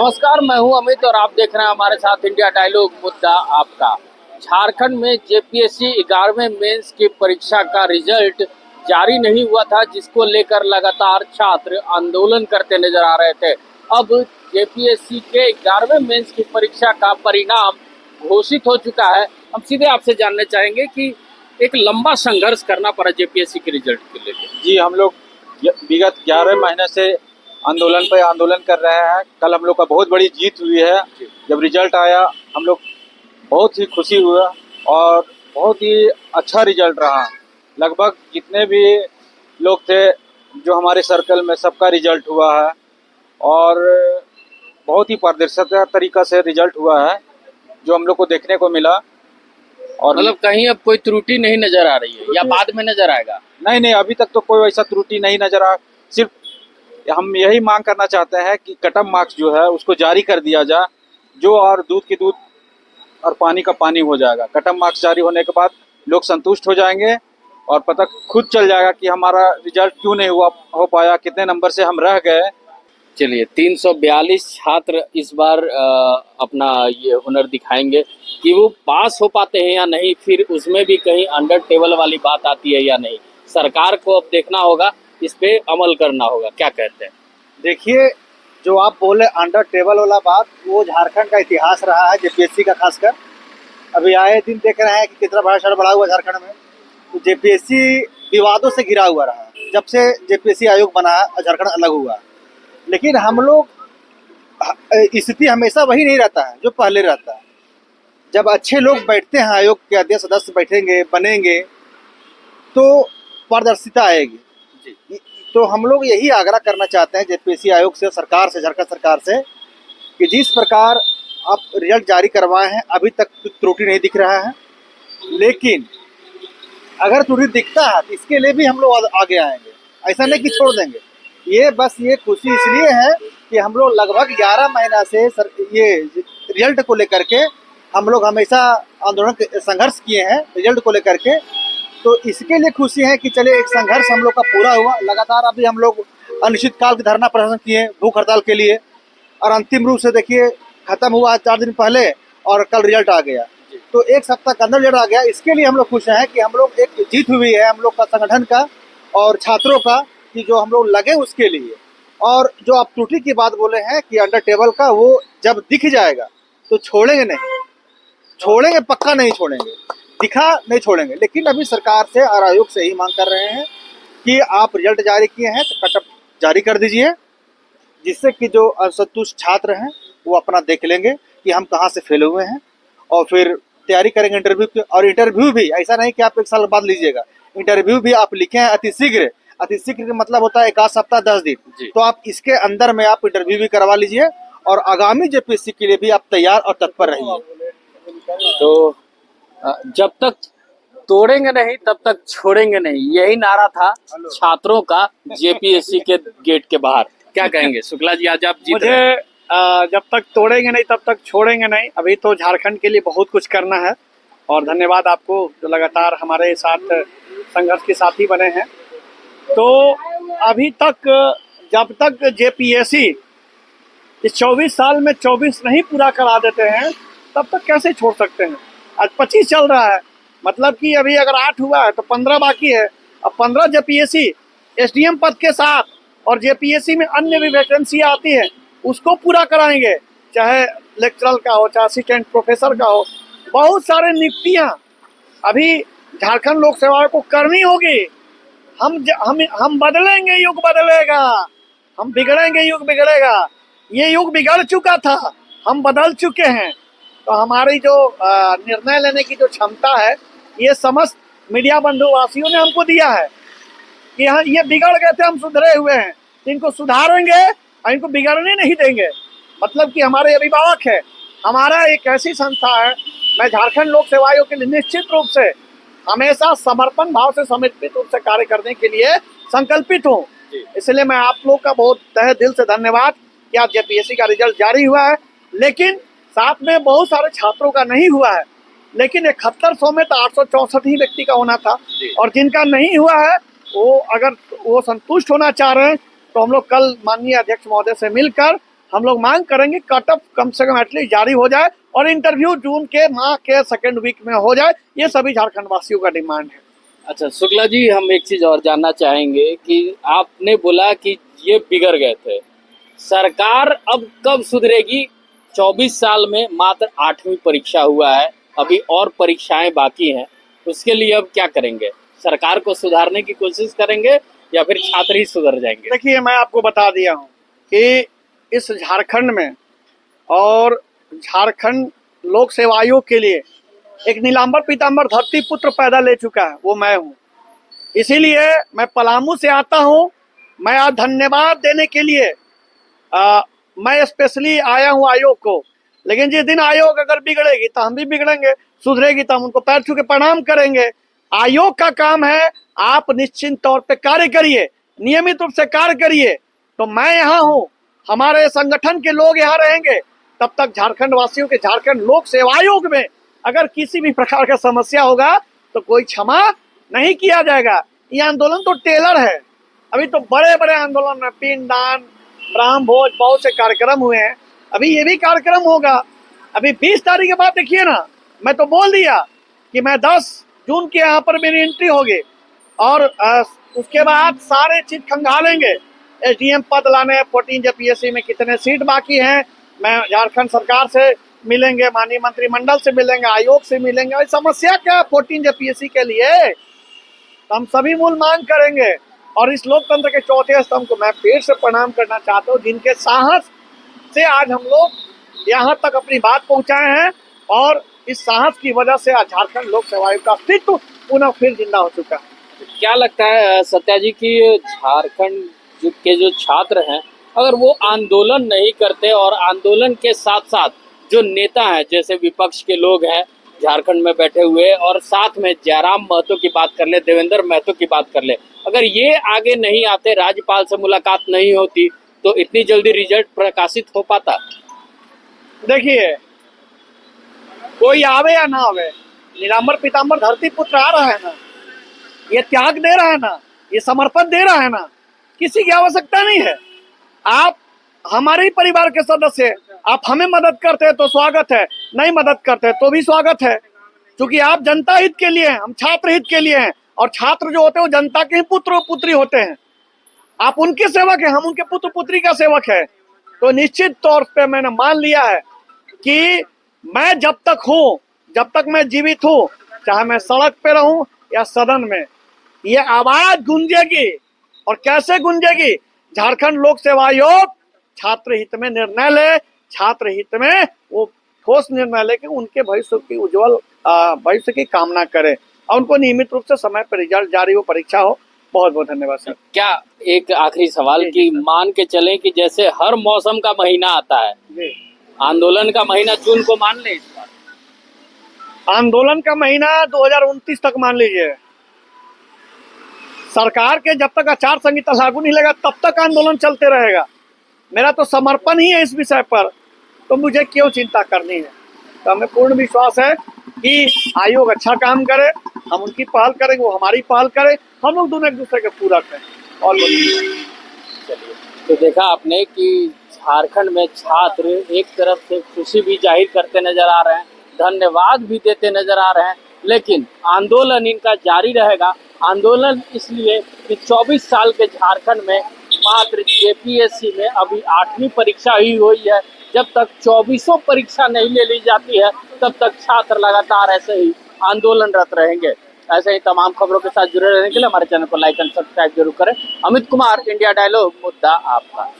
नमस्कार, मैं हूं अमित और आप देख रहे हैं हमारे साथ इंडिया डायलॉग। मुद्दा आपका। झारखंड में जेपीएससी 11वें मेंस की परीक्षा का रिजल्ट जारी नहीं हुआ था, जिसको लेकर लगातार छात्र आंदोलन करते नजर आ रहे थे। अब जेपीएससी के 11वें मेंस की परीक्षा का परिणाम घोषित हो चुका है। हम सीधे आपसे जानना चाहेंगे कि एक लंबा संघर्ष करना पड़ा जेपीएससी के रिजल्ट को लेकर। जी, हम लोग विगत 11 महीने से आंदोलन पे आंदोलन कर रहे हैं। कल हम लोग का बहुत बड़ी जीत हुई है। जब रिजल्ट आया हम लोग बहुत ही खुशी हुआ और बहुत ही अच्छा रिजल्ट रहा। लगभग जितने भी लोग थे जो हमारे सर्कल में, सबका रिजल्ट हुआ है और बहुत ही पारदर्शिता तरीका से रिजल्ट हुआ है जो हम लोग को देखने को मिला। और मतलब कहीं अब कोई त्रुटि नहीं नजर आ रही है या बाद में नजर आएगा? नहीं, अभी तक तो कोई ऐसा त्रुटि नहीं नजर आ। सिर्फ हम यही मांग करना चाहते हैं कि कटअप मार्क्स जो है उसको जारी कर दिया जाए, जो और दूध की दूध और पानी का पानी हो जाएगा। कटअप मार्क्स जारी होने के बाद लोग संतुष्ट हो जाएंगे और पता खुद चल जाएगा कि हमारा रिजल्ट क्यों नहीं हो पाया, कितने नंबर से हम रह गए। चलिए, 342 छात्र इस बार अपना ये हुनर दिखाएंगे कि वो पास हो पाते हैं या नहीं, फिर उसमें भी कहीं अंडर टेबल वाली बात आती है या नहीं। सरकार को अब देखना होगा, इस पे अमल करना होगा। क्या कहते हैं? देखिए, जो आप बोले अंडर टेबल वाला बात, वो झारखंड का इतिहास रहा है जेपीएससी का। खासकर अभी आए दिन देख रहे हैं कि कितना भ्रष्टाचार बढ़ा हुआ झारखंड में। तो जेपीएससी विवादों से घिरा हुआ रहा जब से जेपीएससी आयोग बना और झारखंड अलग हुआ। लेकिन हम लोग स्थिति हमेशा वही नहीं रहता है जो पहले रहता है। जब अच्छे लोग बैठते हैं, आयोग के अध्यक्ष सदस्य बैठेंगे, बनेंगे, तो पारदर्शिता आएगी। तो हम लोग यही आग्रह करना चाहते हैं जेपीएससी आयोग से, सरकार से, झारखंड सरकार से, कि जिस प्रकार आप रिजल्ट जारी करवाए हैं अभी तक त्रुटि नहीं दिख रहा है। लेकिन अगर त्रुटि दिखता है तो इसके लिए भी हम लोग आगे आएंगे। ऐसा नहीं कि छोड़ देंगे। ये खुशी इसलिए है कि हम लोग लगभग 11 महीना से ये रिजल्ट को लेकर के हम लोग हमेशा आंदोलन संघर्ष किए हैं रिजल्ट को लेकर के। तो इसके लिए खुशी है कि चले एक संघर्ष हम लोग का पूरा हुआ। लगातार अभी हम लोग अनिश्चितकाल की धरना प्रदर्शन किए भूख हड़ताल के लिए, और अंतिम रूप से देखिए खत्म हुआ 4 दिन पहले और कल रिजल्ट आ गया। तो एक सप्ताह का अंदर रिजल्ट आ गया। इसके लिए हम लोग खुश हैं कि हम लोग एक जीत हुई है हम लोग का, संगठन का और छात्रों का, कि जो हम लोग लगे उसके लिए। और जो आप त्रुटि की बात बोले हैं कि अंडर टेबल का, वो जब दिख जाएगा तो छोड़ेंगे नहीं, छोड़ेंगे पक्का नहीं छोड़ेंगे, दिखा नहीं छोड़ेंगे। लेकिन अभी सरकार से और आयोग से ही मांग कर रहे हैं कि आप रिजल्ट जारी किए हैं तो कटअप जारी कर दीजिए, जिससे कि जो असंतुष्ट छात्र हैं वो अपना देख लेंगे कि हम कहाँ से फेल हुए हैं और फिर तैयारी करेंगे इंटरव्यू की। और इंटरव्यू भी ऐसा नहीं कि आप 1 साल बाद लीजिएगा, इंटरव्यू भी आप लिखे हैं अतिशीघ्र। अतिशीघ्र का मतलब होता है 1 सप्ताह 10 दिन। तो आप इसके अंदर में आप इंटरव्यू भी करवा लीजिए और आगामी जेपीएससी के लिए भी आप तैयार और तत्पर रहिए। तो जब तक तोड़ेंगे नहीं तब तक छोड़ेंगे नहीं, यही नारा था छात्रों का जेपीएससी के गेट के बाहर। क्या कहेंगे शुक्ला जी, आज आप जीत रहे हैं। जब तक तोड़ेंगे नहीं तब तक छोड़ेंगे नहीं। अभी तो झारखंड के लिए बहुत कुछ करना है और धन्यवाद आपको जो लगातार हमारे साथ संघर्ष के साथी बने हैं। तो अभी तक जब तक जेपीएससी इस 24 साल में 24 नहीं पूरा करा देते हैं तब तक कैसे छोड़ सकते हैं। आज 25 चल रहा है, मतलब कि अभी अगर 8 हुआ है तो 15 बाकी है। अब 15 जेपीएससी एसडीएम पद के साथ और जेपीएससी में अन्य भी वैकेंसी आती है उसको पूरा कराएंगे, चाहे लेक्चरल का हो, चाहे असिस्टेंट प्रोफेसर का हो। बहुत सारे नियुक्तियां अभी झारखंड लोक सेवा को करनी होगी। हम बदलेंगे, युग बदलेगा। हम बिगड़ेंगे, युग बिगड़ेगा। ये युग बिगड़ चुका था, हम बदल चुके हैं। तो हमारी जो निर्णय लेने की जो क्षमता है, ये समस्त मीडिया बंधुवासियों ने हमको दिया है कि हाँ, ये बिगड़ गए थे, हम सुधरे हुए हैं, इनको सुधारेंगे और इनको बिगड़ने नहीं देंगे। मतलब कि हमारे अभिभावक है, हमारा एक ऐसी संस्था है। मैं झारखंड लोक सेवा आयोग के लिए निश्चित रूप से हमेशा समर्पण भाव से, समर्पित रूप से कार्य करने के लिए संकल्पित हूँ। इसलिए मैं आप लोग का बहुत तहे दिल से धन्यवाद कि आज जेपीएससी का रिजल्ट जारी हुआ है। लेकिन साथ में बहुत सारे छात्रों का नहीं हुआ है। लेकिन 7100 में तो 864 ही व्यक्ति का होना था और जिनका नहीं हुआ है वो अगर वो संतुष्ट होना चाह रहे हैं तो हम लोग कल माननीय अध्यक्ष महोदय से मिलकर हम लोग मांग करेंगे कट ऑफ कम से कम एटलीस्ट जारी हो जाए और इंटरव्यू जून के माह के सेकेंड वीक में हो जाए। ये सभी झारखंड वासियों का डिमांड है। अच्छा शुक्ला जी, हम एक चीज़ और जानना चाहेंगे कि आपने बोला कि ये बिगड़ गए थे, सरकार अब कब सुधरेगी? 24 साल में मात्र 8वीं परीक्षा हुआ है, अभी और परीक्षाएं बाकी हैं, उसके लिए अब क्या करेंगे? सरकार को सुधारने की कोशिश करेंगे या फिर छात्र ही सुधर जाएंगे? देखिए, मैं आपको बता दिया हूँ कि इस झारखंड में और झारखंड लोक सेवा आयोग के लिए एक नीलांबर पीतांबर धरती पुत्र पैदा ले चुका है, वो मैं हूँ। इसीलिए मैं पलामू से आता हूँ। मैं आज धन्यवाद देने के लिए मैं स्पेशली आया हूँ आयोग को। लेकिन जिस दिन आयोग अगर बिगड़ेगी तो हम भी बिगड़ेंगे, सुधरेगी तो हम उनको पैर छू के प्रणाम करेंगे। आयोग का काम है, आप निश्चित तौर पे कार्य करिए, नियमित रूप से कार्य करिए। तो मैं यहाँ हूँ, हमारे संगठन के लोग यहाँ रहेंगे, तब तक झारखंड वासियों के झारखंड लोक सेवा आयोग में अगर किसी भी प्रकार का समस्या होगा तो कोई क्षमा नहीं किया जाएगा। ये आंदोलन तो टेलर है। अभी तो बड़े बड़े आंदोलन में पिंडदान, ब्राह्म भोज, बहुत से कार्यक्रम हुए हैं, अभी ये भी कार्यक्रम होगा। अभी 20 तारीख के बाद देखिए ना, मैं तो बोल दिया कि मैं 10 जून के यहाँ पर मेरी एंट्री होगी और उसके बाद सारे चीज खंगालेंगे। एसडीएम पद लाने, 14 जेपीएससी में कितने सीट बाकी हैं, मैं झारखंड सरकार से मिलेंगे, माननीय मंत्रिमंडल से मिलेंगे, आयोग से मिलेंगे। और समस्या क्या है 14 जेपीएससी के लिए? तो हम सभी मूल मांग करेंगे। और इस लोकतंत्र के चौथे स्तंभ को मैं फिर से प्रणाम करना चाहता हूँ, जिनके साहस से आज हम लोग यहाँ तक अपनी बात पहुँचाए हैं। और इस साहस की वजह से आज झारखंड लोक सेवा आयोग का अस्तित्व पुनः फिर जिंदा हो चुका है। क्या लगता है सत्या जी कि झारखंड के जो छात्र हैं, अगर वो आंदोलन नहीं करते और आंदोलन के साथ साथ जो नेता हैं, जैसे विपक्ष के लोग हैं झारखंड में बैठे हुए, और साथ में जयराम महतो की बात कर ले, देवेंद्र महतो की बात कर ले, अगर ये आगे नहीं आते, राज्यपाल से मुलाकात नहीं होती, तो इतनी जल्दी रिजल्ट प्रकाशित हो पाता? देखिए, कोई आवे या ना आवे, नीलांबर पीतांबर धरती पुत्र आ रहा है ना, ये त्याग दे रहा है ना, ये समर्पण दे रहा है ना, किसी की आवश्यकता नहीं है। आप हमारे ही परिवार के सदस्य, आप हमें मदद करते हैं तो स्वागत है, नहीं मदद करते हैं तो भी स्वागत है। क्योंकि आप जनता हित के लिए हैं, हम छात्र हित के लिए हैं, और छात्र जो होते हैं वो जनता के ही पुत्र पुत्री होते हैं। आप उनके सेवक हैं, हम उनके पुत्र पुत्री का सेवक है। तो निश्चित तौर पे मैंने मान लिया है कि मैं जब तक हूँ, जब तक मैं जीवित हूँ, चाहे मैं सड़क पे रहूं या सदन में, ये आवाज गूंजेगी। और कैसे गूंजेगी? झारखंड लोक सेवा आयोग छात्र हित में निर्णय ले, छात्र हित में वो ठोस निर्णय ले कि उनके भविष्य की उज्जवल भविष्य की कामना करे, और उनको नियमित रूप से समय पर रिजल्ट जारी हो, परीक्षा हो। बहुत बहुत धन्यवाद सर। क्या एक आखिरी सवाल की मान के चलें कि जैसे हर मौसम का महीना आता है, आंदोलन का महीना जून को मान लें इस बार? आंदोलन का महीना 2029 तक मान लीजिए। सरकार के जब तक आचार संहिता लागू नहीं लगा तब तक आंदोलन चलते रहेगा। मेरा तो समर्पण ही है इस विषय पर, तो मुझे क्यों चिंता करनी है। तो हमें पूर्ण विश्वास है कि आयोग अच्छा काम करे, हम उनकी पहल करेंगे, वो हमारी पहल करें, हम लोग दोनों एक दूसरे के पूरक हैं। और चलिए, तो देखा आपने कि झारखंड में छात्र एक तरफ से खुशी भी जाहिर करते नजर आ रहे हैं, धन्यवाद भी देते नजर आ रहे हैं, लेकिन आंदोलन इनका जारी रहेगा। आंदोलन इसलिए कि 24 साल के झारखंड में मात्र जेपीएससी में अभी 8वीं परीक्षा ही हुई है। जब तक 24 परीक्षा नहीं ले ली जाती है, तब तक छात्र लगातार ऐसे ही आंदोलनरत रहेंगे। ऐसे ही तमाम खबरों के साथ जुड़े रहने के लिए हमारे चैनल को लाइक एंड सब्सक्राइब जरूर करें। अमित कुमार, इंडिया डायलॉग, मुद्दा आपका।